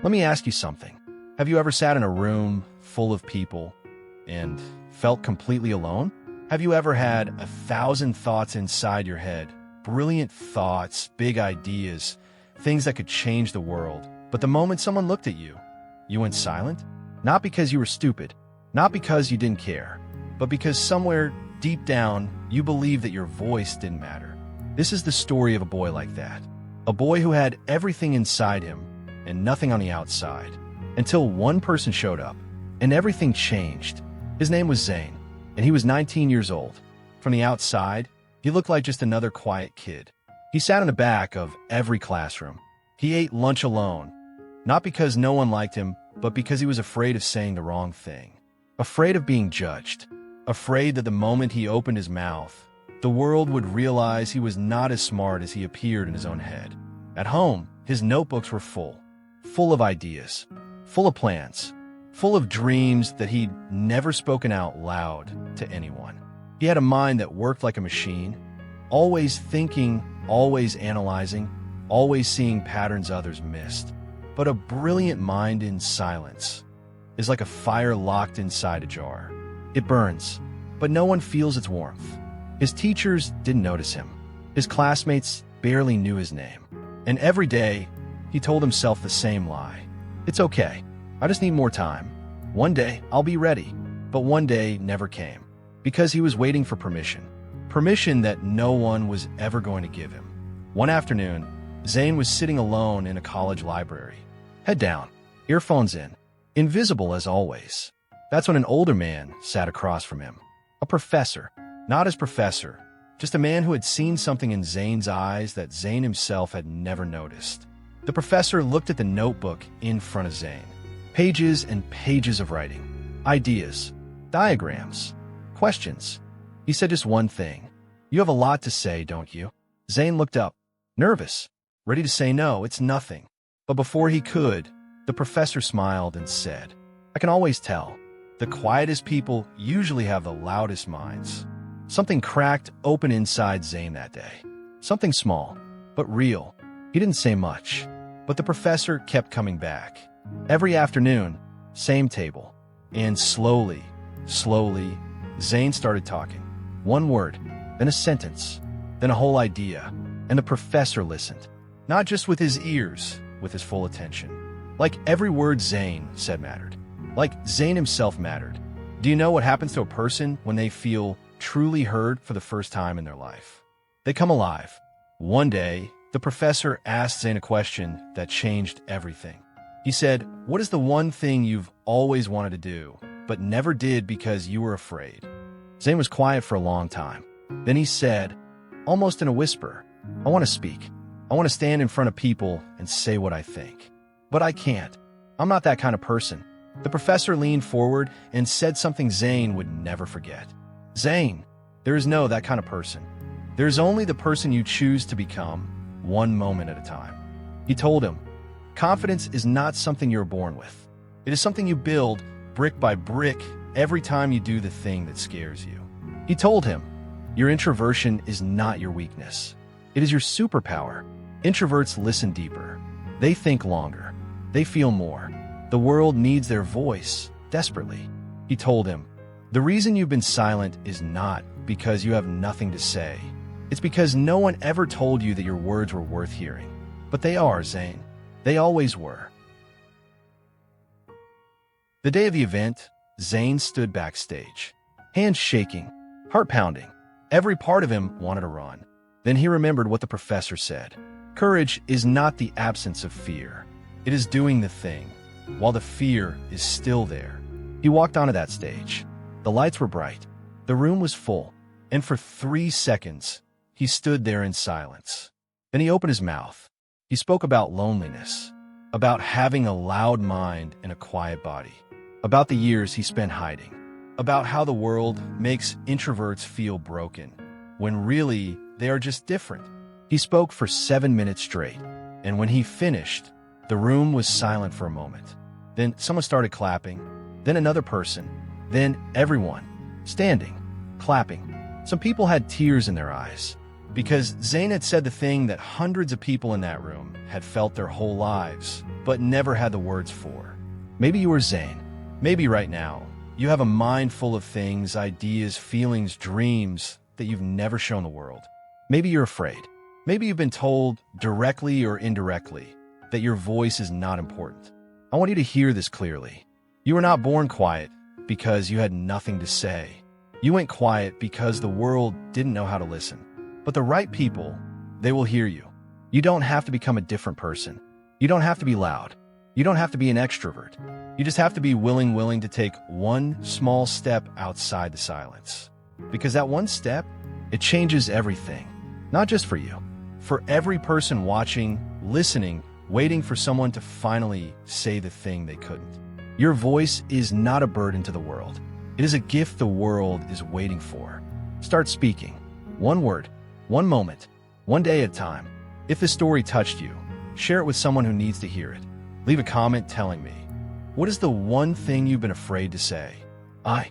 Let me ask you something. Have you ever sat in a room full of people and felt completely alone? Have you ever had 1,000 thoughts inside your head? Brilliant thoughts, big ideas, things that could change the world. But the moment someone looked at you, you went silent? Not because you were stupid, not because you didn't care, but because somewhere deep down, you believed that your voice didn't matter. This is the story of a boy like that. A boy who had everything inside him and nothing on the outside, until one person showed up, and everything changed. His name was Zain, and he was 19 years old. From the outside, he looked like just another quiet kid. He sat in the back of every classroom. He ate lunch alone, not because no one liked him, but because he was afraid of saying the wrong thing. Afraid of being judged. Afraid that the moment he opened his mouth, the world would realize he was not as smart as he appeared in his own head. At home, his notebooks were full of ideas, full of plans, full of dreams that he'd never spoken out loud to anyone. He had a mind that worked like a machine, always thinking, always analyzing, always seeing patterns others missed. But a brilliant mind in silence is like a fire locked inside a jar. It burns, but no one feels its warmth. His teachers didn't notice him. His classmates barely knew his name. And every day, he told himself the same lie. It's okay. I just need more time. One day, I'll be ready. But one day never came, because he was waiting for permission. Permission that no one was ever going to give him. One afternoon, Zain was sitting alone in a college library. Head down, earphones in, invisible as always. That's when an older man sat across from him. A professor. Not his professor, just a man who had seen something in Zain's eyes that Zain himself had never noticed. The professor looked at the notebook in front of Zain. Pages and pages of writing. Ideas. Diagrams. Questions. He said just one thing. You have a lot to say, don't you? Zain looked up, nervous, ready to say no, it's nothing. But before he could, the professor smiled and said, I can always tell. The quietest people usually have the loudest minds. Something cracked open inside Zain that day. Something small, but real. He didn't say much, but the professor kept coming back. Every afternoon, same table. And slowly, Zain started talking. One word, then a sentence, then a whole idea. And the professor listened. Not just with his ears, with his full attention. Like every word Zain said mattered. Like Zain himself mattered. Do you know what happens to a person when they feel truly heard for the first time in their life? They come alive. One day, the professor asked Zain a question that changed everything. He said, what is the one thing you've always wanted to do, but never did because you were afraid? Zain was quiet for a long time. Then he said, almost in a whisper, I want to speak. I want to stand in front of people and say what I think. But I can't. I'm not that kind of person. The professor leaned forward and said something Zain would never forget. Zain, there is no that kind of person. There is only the person you choose to become, one moment at a time. He told him, confidence is not something you're born with. It is something you build brick by brick every time you do the thing that scares you. He told him, your introversion is not your weakness. It is your superpower. Introverts listen deeper. They think longer. They feel more. The world needs their voice, desperately. He told him, the reason you've been silent is not because you have nothing to say. It's because no one ever told you that your words were worth hearing. But they are, Zain. They always were. The day of the event, Zain stood backstage, hands shaking, heart pounding. Every part of him wanted to run. Then he remembered what the professor said. Courage is not the absence of fear. It is doing the thing, while the fear is still there. He walked onto that stage. The lights were bright. The room was full. And for 3 seconds, he stood there in silence. Then he opened his mouth. He spoke about loneliness, about having a loud mind and a quiet body, about the years he spent hiding, about how the world makes introverts feel broken, when really they are just different. He spoke for 7 minutes straight, and when he finished, the room was silent for a moment. Then someone started clapping, then another person, then everyone, standing, clapping. Some people had tears in their eyes. Because Zain had said the thing that hundreds of people in that room had felt their whole lives, but never had the words for. Maybe you were Zain. Maybe right now, you have a mind full of things, ideas, feelings, dreams that you've never shown the world. Maybe you're afraid. Maybe you've been told, directly or indirectly, that your voice is not important. I want you to hear this clearly. You were not born quiet because you had nothing to say. You went quiet because the world didn't know how to listen. But the right people, they will hear you. You don't have to become a different person. You don't have to be loud. You don't have to be an extrovert. You just have to be willing to take one small step outside the silence. Because that one step, it changes everything. Not just for you. For every person watching, listening, waiting for someone to finally say the thing they couldn't. Your voice is not a burden to the world. It is a gift the world is waiting for. Start speaking. One word, one moment, one day at a time. If this story touched you, share it with someone who needs to hear it. Leave a comment telling me, what is the one thing you've been afraid to say? I